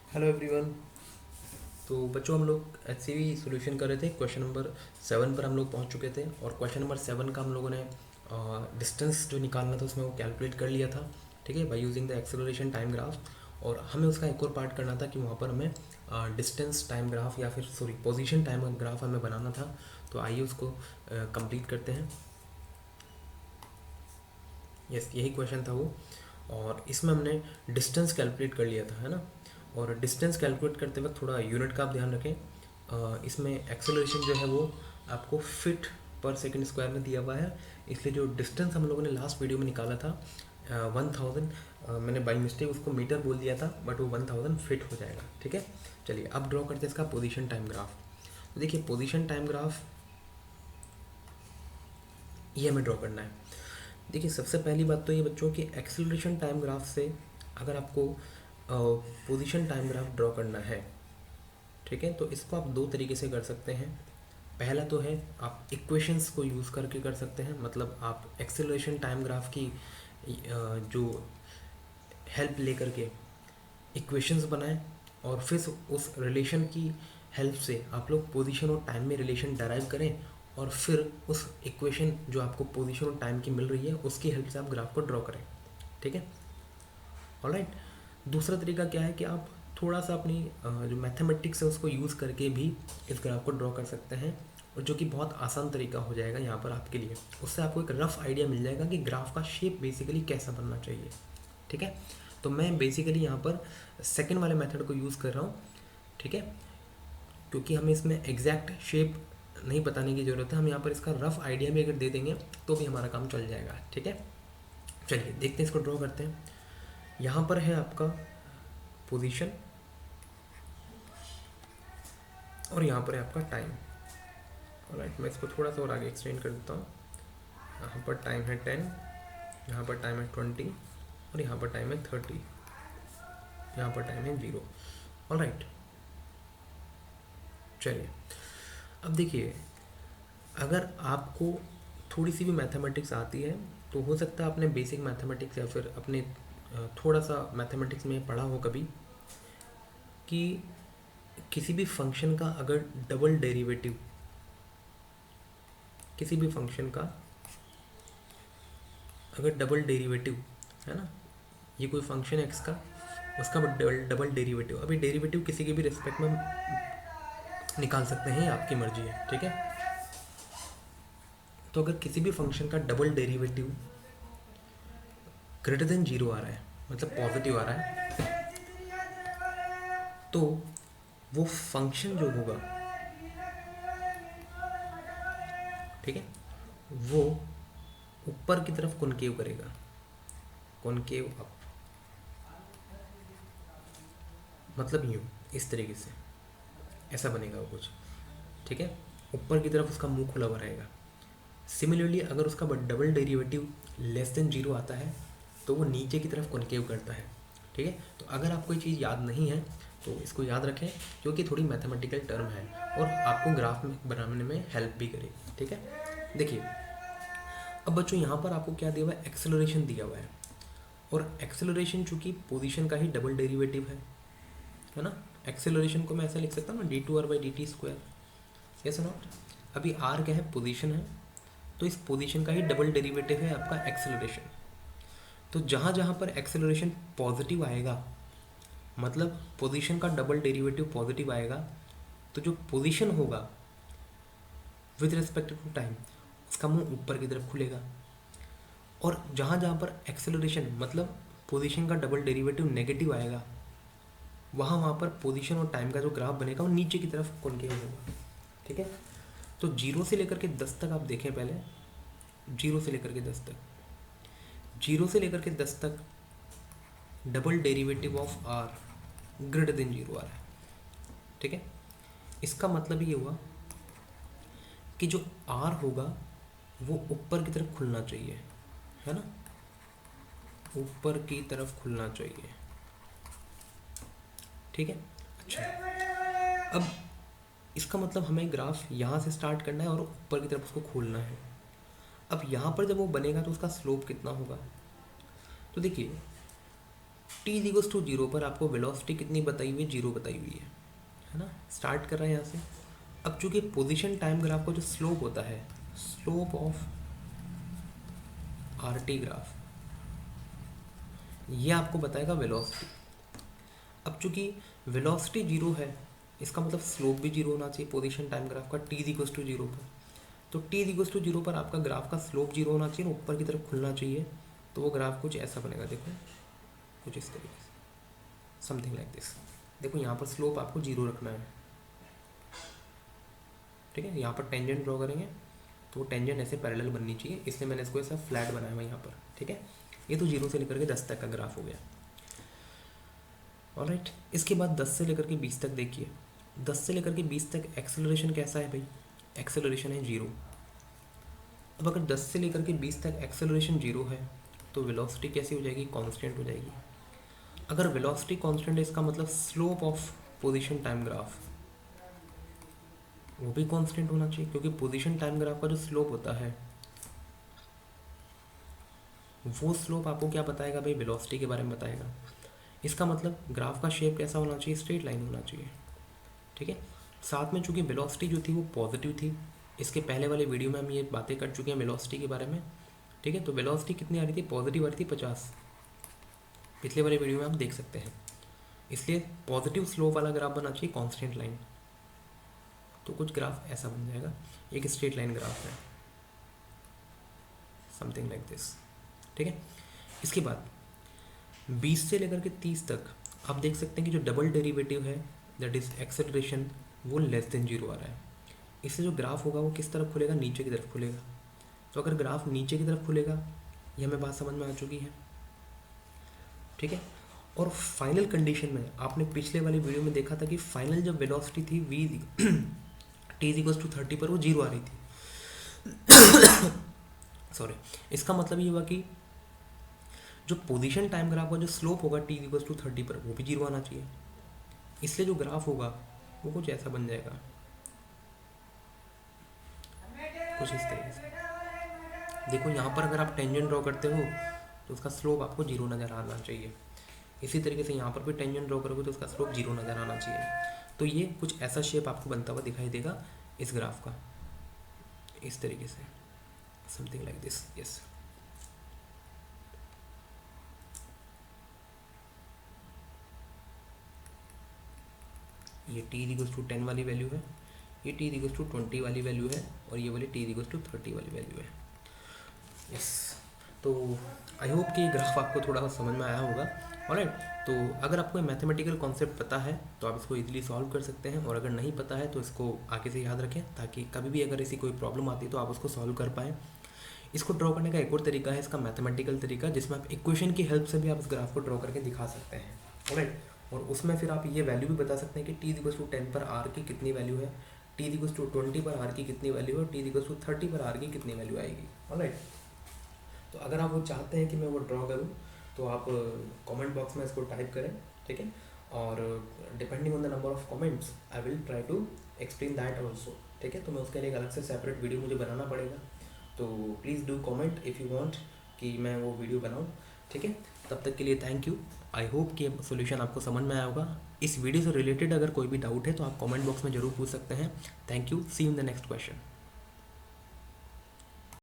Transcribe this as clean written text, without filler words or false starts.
Hello everyone. तो बच्चों हम लोग ऐसे ही सॉल्यूशन कर रहे थे। क्वेश्चन नंबर 7 पर हम लोग पहुंच चुके थे और क्वेश्चन नंबर 7 का हम लोगों ने डिस्टेंस जो निकालना था उसमें वो कैलकुलेट कर लिया था। ठीक है, by using the acceleration time graph. और हमें उसका एक और पार्ट करना था कि वहाँ पर हमें डिस्टेंस टाइम ग्राफ या फिर सॉरी पोजीशन टाइम ग्राफ हमें बनाना था। तो आइए उसको कंप्लीट करते हैं। यस, यही क्वेश्चन था वो। और इसमें हमने डिस्टेंस कैलकुलेट कर लिया था, है ना। और डिस्टेंस कैलकुलेट करते वक्त थोड़ा यूनिट का आप ध्यान रखें। इसमें एक्सेलरेशन जो है वो आपको फिट पर सेकंड स्क्वायर में दिया हुआ है, इसलिए जो डिस्टेंस हम लोगों ने लास्ट वीडियो में निकाला था 1000, मैंने बाई मिस्टेक उसको मीटर बोल दिया था, बट वो 1000 फिट हो जाएगा। ठीक है, चलिए अब ड्रॉ करते हैं इसका पोजीशन टाइम ग्राफ। तो देखिए पोजीशन टाइम ग्राफ ये हमें ड्रॉ करना है। देखिए सबसे पहली बात तो ये बच्चों कि एक्सेलरेशन टाइम ग्राफ से अगर आपको पोजीशन टाइम ग्राफ ड्रॉ करना है, ठीक है, तो इसको आप दो तरीके से कर सकते हैं। पहला तो है आप इक्वेशंस को यूज़ करके कर सकते हैं, मतलब आप एक्सेलरेशन टाइम ग्राफ की जो हेल्प लेकर के इक्वेशंस बनाएं और फिर उस रिलेशन की हेल्प से आप लोग पोजीशन और टाइम में रिलेशन डराइव करें और फिर उस इक्वेशन जो आपको पोजीशन और टाइम की मिल रही है उसकी हेल्प से आप ग्राफ को ड्रॉ करें। ठीक है, ऑलराइट। दूसरा तरीका क्या है कि आप थोड़ा सा अपनी जो मैथमेटिक्स है उसको यूज़ करके भी इस ग्राफ को ड्रॉ कर सकते हैं, और जो कि बहुत आसान तरीका हो जाएगा यहाँ पर आपके लिए। उससे आपको एक रफ़ आइडिया मिल जाएगा कि ग्राफ का शेप बेसिकली कैसा बनना चाहिए। ठीक है, तो मैं बेसिकली यहाँ पर सेकंड वाले मेथड को यूज़ कर रहा हूँ। ठीक है, क्योंकि हमें इसमें एग्जैक्ट शेप नहीं बताने की ज़रूरत है, हम यहाँ पर इसका रफ़ आइडिया भी अगर दे देंगे तो भी हमारा काम चल जाएगा। ठीक है, चलिए देखते हैं, इसको ड्रॉ करते हैं। यहाँ पर है आपका पोजीशन और यहाँ पर है आपका टाइम। ऑलराइट, मैं इसको थोड़ा सा और आगे एक्सटेंड कर देता हूँ। यहाँ पर टाइम है 10, यहाँ पर टाइम है 20 और यहाँ पर टाइम है 30, यहाँ पर टाइम है 0। ऑलराइट, चलिए अब देखिए, अगर आपको थोड़ी सी भी मैथमेटिक्स आती है तो हो सकता है आपने बेसिक मैथमेटिक्स या फिर अपने थोड़ा सा मैथमेटिक्स में पढ़ा हो कभी कि किसी भी फंक्शन का अगर डबल डेरिवेटिव, किसी भी फंक्शन का अगर डबल डेरिवेटिव है ना, ये कोई फंक्शन है एक्स का, उसका डबल डेरिवेटिव, अभी डेरिवेटिव किसी के भी रिस्पेक्ट में निकाल सकते हैं, ये आपकी मर्जी है। ठीक है, तो अगर किसी भी फंक्शन का डबल डेरिवेटिव ग्रेटर देन 0 आ रहा है, मतलब पॉजिटिव आ रहा है, तो वो फंक्शन जो होगा, ठीक है, वो ऊपर की तरफ कॉनकेव करेगा, कॉनकेव अप, मतलब यूँ इस तरीके से ऐसा बनेगा वो कुछ। ठीक है, ऊपर की तरफ उसका मुंह खुला हुआ रहेगा। सिमिलरली अगर उसका डबल डेरिवेटिव लेस देन 0 आता है तो वो नीचे की तरफ कॉनकेव करता है। ठीक है, तो अगर आपको ये चीज़ याद नहीं है तो इसको याद रखें, क्योंकि थोड़ी मैथमेटिकल टर्म है और आपको ग्राफ में बनाने में हेल्प भी करेगी। ठीक है, देखिए अब बच्चों यहाँ पर आपको क्या दिया हुआ है, एक्सेलरेशन दिया हुआ है, और एक्सेलरेशन चूँकि पोजीशन का ही डबल डेरिवेटिव है ना। एक्सेलरेशन को मैं ऐसा लिख सकता हूँ ना, d2r/dt²। यस नॉट, अभी r क्या है, पोजीशन है, तो इस पोजीशन का ही डबल डेरिवेटिव है आपका एक्सेलरेशन। तो जहाँ जहाँ पर एक्सेलरेशन पॉजिटिव आएगा, मतलब पोजीशन का डबल डेरिवेटिव पॉजिटिव आएगा, तो जो पोजीशन होगा विद रिस्पेक्ट टू टाइम उसका मुंह ऊपर की तरफ खुलेगा। और जहाँ जहाँ पर एक्सेलरेशन मतलब पोजीशन का डबल डेरिवेटिव नेगेटिव आएगा, वहाँ पर पोजीशन और टाइम का जो ग्राफ बनेगा वो नीचे की तरफ कॉनकेव होगा। ठीक है, तो 0 से लेकर के 10 तक आप देखें पहले, 0 से लेकर के 10 तक, 0 से लेकर के 10 तक double derivative of are greater than 0 आ रहा है। ठीक है, इसका मतलब ये हुआ कि जो आर होगा वो ऊपर की तरफ खुलना चाहिए, है ना, ऊपर की तरफ खुलना चाहिए। ठीक है, अच्छा, अब इसका मतलब हमें ग्राफ यहाँ से स्टार्ट करना है और ऊपर की तरफ उसको खोलना है। अब यहाँ पर जब वो बनेगा तो उसका स्लोप कितना होगा, तो देखिए टी इक्वल्स टू जीरो पर आपको वेलोसिटी कितनी बताई हुई है, जीरो बताई हुई है ना। स्टार्ट कर रहे हैं यहाँ से। अब चूंकि पोजीशन टाइम ग्राफ का जो स्लोप होता है, slope of R T graph, ये आपको बताएगा वेलोसिटी। अब चूंकि वेलोसिटी जीरो है, इसका मतलब स्लोप भी जीरो होना चाहिए पोजीशन टाइम ग्राफ का टी इक्वल्स टू जीरो पर। तो टी इक्वल्स टू जीरो पर आपका ग्राफ का स्लोप जीरो होना चाहिए, ऊपर की तरफ खुलना चाहिए। तो वो ग्राफ कुछ ऐसा बनेगा, देखो कुछ इस तरीके से, समथिंग लाइक दिस। देखो यहाँ पर स्लोप आपको जीरो रखना है, ठीक है। यहाँ पर टेंजेंट ड्रॉ करेंगे तो वो टेंजेंट ऐसे पैरेलल बननी चाहिए, इसलिए मैंने इसको ऐसा फ्लैट बनाया हुआ यहाँ पर, ठीक है। ये तो जीरो से लेकर के 10 तक का ग्राफ हो गया। ऑलराइट, इसके बाद 10 से लेकर के 20 तक देखिए। 10 से लेकर के 20 तक एक्सेलरेशन कैसा है भाई, एक्सेलरेशन है जीरो। अब अगर 10 से लेकर के 20 तक एक्सेलरेशन जीरो है तो वेलोसिटी कैसी हो जाएगी, कांस्टेंट हो जाएगी। अगर वेलोसिटी कांस्टेंट है, इसका मतलब slope of position time graph वो भी कांस्टेंट होना चाहिए, क्योंकि पोजीशन टाइम ग्राफ का जो स्लोप होता है वो स्लोप आपको क्या बताएगा भाई, वेलोसिटी के बारे में बताएगा। इसका मतलब ग्राफ का शेप कैसा होना चाहिए, स्ट्रेट लाइन होना चाहिए, ठीक है। साथ में चूंकि वेलोसिटी जो थी वो पॉजिटिव थी, इसके पहले वाले वीडियो में हम ये बातें कर चुके हैं वेलोसिटी के बारे में, ठीक है। तो वेलोसिटी कितनी आ रही थी, पॉजिटिव आ रही थी 50, पिछले वाले वीडियो में आप देख सकते हैं। इसलिए पॉजिटिव स्लोप वाला ग्राफ बना चाहिए, कांस्टेंट लाइन। तो कुछ ग्राफ ऐसा बन जाएगा, एक स्ट्रेट लाइन ग्राफ है, समथिंग लाइक दिस, ठीक है। इसके बाद 20 से लेकर के 30 तक आप देख सकते हैं कि जो डबल डेरिवेटिव है, दैट इज एक्सेलरेशन, वो लेस देन जीरो आ रहा है। इससे जो ग्राफ होगा वो किस तरफ खुलेगा, नीचे की तरफ खुलेगा। तो अगर ग्राफ नीचे की तरफ खुलेगा, ये हमें बात समझ में आ चुकी है, ठीक है। और फाइनल कंडीशन में आपने पिछले वाली वीडियो में देखा था कि फाइनल जब वेलोसिटी थी वी टी इक्वल्स टू 30 पर वो जीरो आ रही थी सॉरी। इसका मतलब ये हुआ कि जो पोजीशन टाइम ग्राफ का जो स्लोप होगा टी इक्वल्स टू 30 पर वो भी जीरो आना चाहिए। इसलिए जो ग्राफ होगा वो कुछ ऐसा बन जाएगा, कुछ इस तरीके से। देखो यहाँ पर अगर आप टेंजेंट ड्रॉ करते हो तो उसका स्लोप आपको जीरो नज़र आना चाहिए। इसी तरीके से यहाँ पर भी टेंजेंट ड्रॉ करोगे तो उसका स्लोप जीरो नज़र आना चाहिए। तो ये कुछ ऐसा शेप आपको बनता हुआ दिखाई देगा इस ग्राफ का, इस तरीके से, समथिंग लाइक दिस, यस। ये टी इक्वल्स टू 10 वाली वैल्यू है, ये टी इक्वल्स टू 20 वाली वैल्यू है, और ये वाली टी इक्वल्स टू 30 वाली वैल्यू है, यस। तो आई होप कि ये ग्राफ आपको थोड़ा सा समझ में आया होगा। ऑलराइट, तो अगर आपको मैथमेटिकल कॉन्सेप्ट पता है तो आप इसको इजीली सॉल्व कर सकते हैं, और अगर नहीं पता है तो इसको आगे से याद रखें, ताकि कभी भी अगर ऐसी कोई प्रॉब्लम आती है तो आप उसको सॉल्व कर पाएँ। इसको ड्रॉ करने का एक और तरीका है, इसका मैथमेटिकल तरीका, जिसमें आप इक्वेशन की हेल्प से भी आप इस ग्राफ को ड्रॉ करके दिखा सकते हैं। ऑलराइट, और उसमें फिर आप ये वैल्यू भी बता सकते हैं कि टी इक्वल्स टू 10 पर आर की कितनी वैल्यू है, टी इक्वल्स टू 20 पर आर की कितनी वैल्यू है, और टी इक्वल्स टू 30 पर आर की कितनी वैल्यू आएगी। ऑलराइट, तो अगर आप वो चाहते हैं कि मैं वो ड्रॉ करूँ तो आप कमेंट बॉक्स में इसको टाइप करें, ठीक है। और depending on the number of comments I will try to explain that also, ठीक है। तो मैं उसके लिए एक अलग से सेपरेट वीडियो मुझे बनाना पड़ेगा, तो please do comment if you want कि मैं वो वीडियो बनाऊँ, ठीक है। तब तक के लिए थैंक यू। आई होप कि सोल्यूशन आपको समझ में आया होगा। इस वीडियो से रिलेटेड अगर कोई भी डाउट है तो आप कमेंट बॉक्स में ज़रूर पूछ सकते हैं। Thank you, see you in the next question.